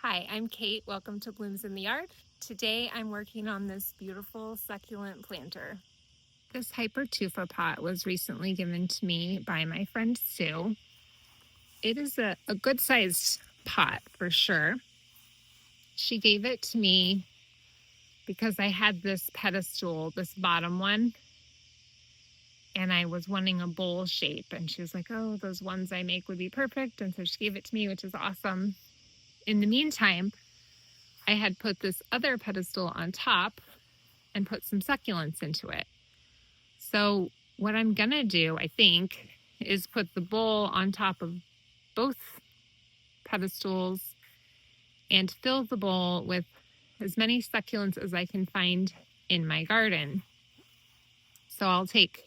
Hi, I'm Kate. Welcome to Blooms in the Yard. Today I'm working on this beautiful succulent planter. This Hypertufa pot was recently given to me by my friend Sue. It is a good sized pot for sure. She gave it to me because I had this pedestal, this bottom one, and I was wanting a bowl shape. And she was like, oh, those ones I make would be perfect. And so she gave it to me, which is awesome. In the meantime, I had put this other pedestal on top and put some succulents into it. So what I'm gonna do, I think, is put the bowl on top of both pedestals and fill the bowl with as many succulents as I can find in my garden. So I'll take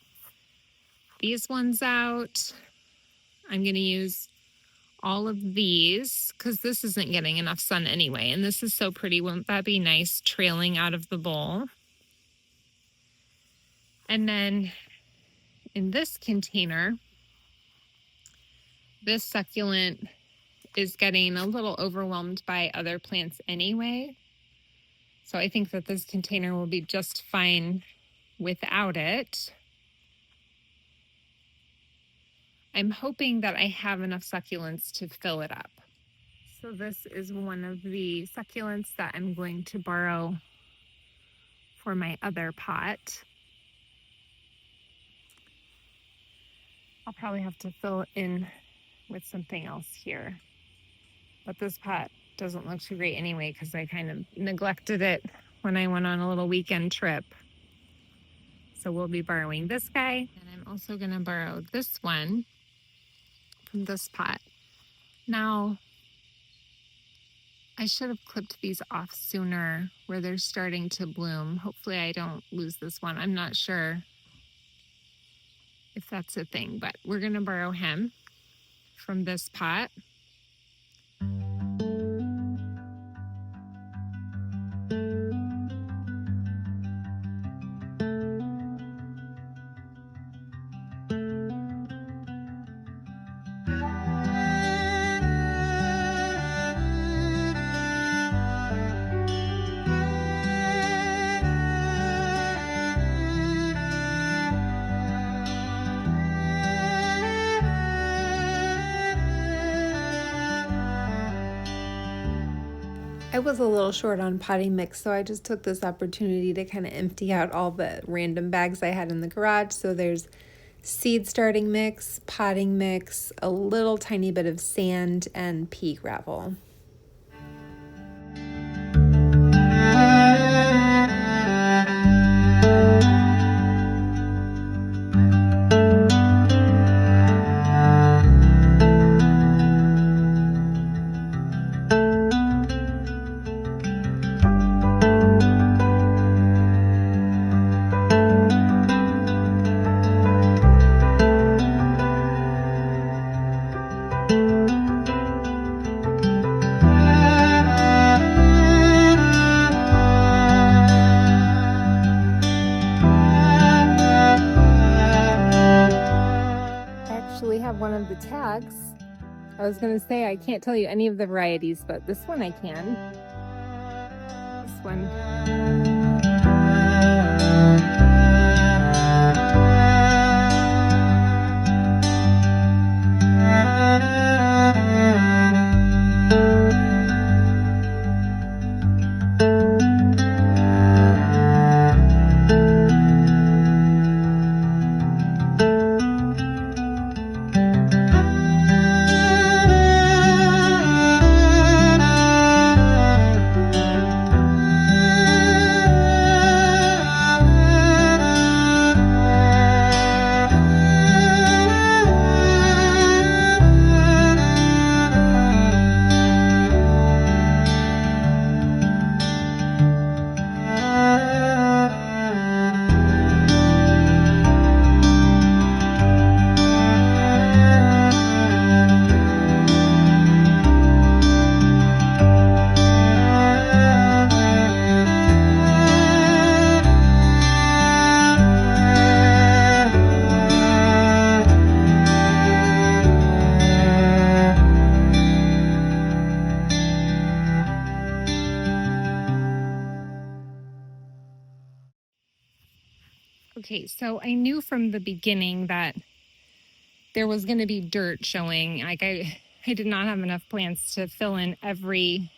these ones out. I'm gonna use all of these because this isn't getting enough sun anyway, and this is so pretty. Won't that be nice trailing out of the bowl? And then in this container, this succulent is getting a little overwhelmed by other plants anyway. So I think that this container will be just fine without it. I'm hoping that I have enough succulents to fill it up. So this is one of the succulents that I'm going to borrow for my other pot. I'll probably have to fill it in with something else here. But this pot doesn't look too great anyway because I kind of neglected it when I went on a little weekend trip. So we'll be borrowing this guy. And I'm also going to borrow this one from this pot. Now, I should have clipped these off sooner where they're starting to bloom. Hopefully I don't lose this one. I'm not sure if that's a thing, but we're going to borrow him from this pot. I was a little short on potting mix, so I just took this opportunity to kind of empty out all the random bags I had in the garage. So there's seed starting mix, potting mix, a little tiny bit of sand, and pea gravel. Have one of the tags. I was going to say I can't tell you any of the varieties, but this one I can. This one. Okay, so I knew from the beginning that there was going to be dirt showing. Like I did not have enough plants to fill in every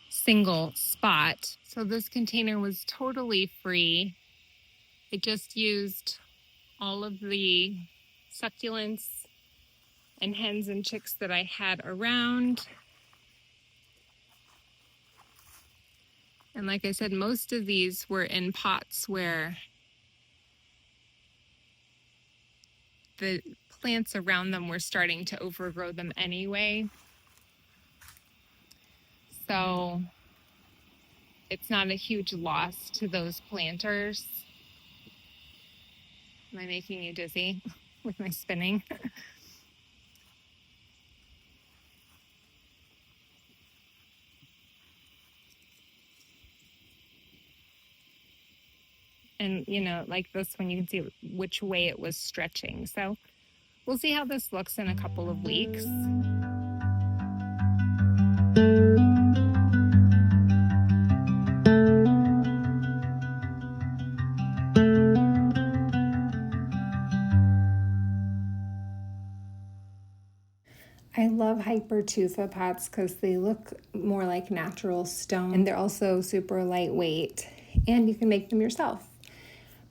single spot. So this container was totally free. I just used all of the succulents and hens and chicks that I had around. And like I said, most of these were in pots where the plants around them were starting to overgrow them anyway. So it's not a huge loss to those planters. Am I making you dizzy with my spinning? And, you know, like this one, you can see which way it was stretching. So we'll see how this looks in a couple of weeks. I love Hypertufa pots because they look more like natural stone and they're also super lightweight and you can make them yourself.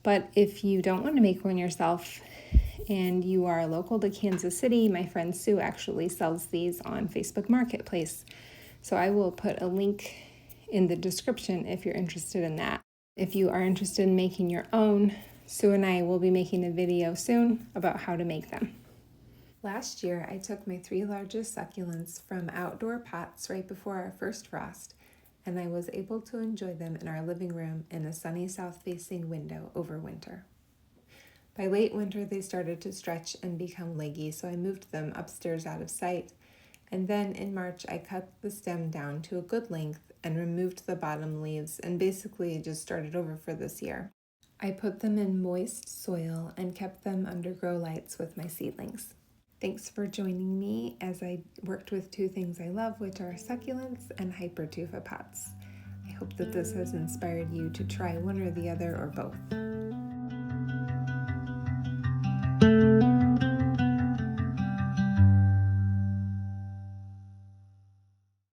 But if you don't want to make one yourself and you are local to Kansas City, my friend Sue actually sells these on Facebook Marketplace. So I will put a link in the description if you're interested in that. If you are interested in making your own, Sue and I will be making a video soon about how to make them. Last year, I took my 3 largest succulents from outdoor pots right before our first frost, and I was able to enjoy them in our living room in a sunny south-facing window over winter. By late winter, they started to stretch and become leggy, so I moved them upstairs out of sight, and then in March, I cut the stem down to a good length and removed the bottom leaves and basically just started over for this year. I put them in moist soil and kept them under grow lights with my seedlings. Thanks for joining me as I worked with 2 things I love, which are succulents and Hypertufa pots. I hope that this has inspired you to try one or the other or both.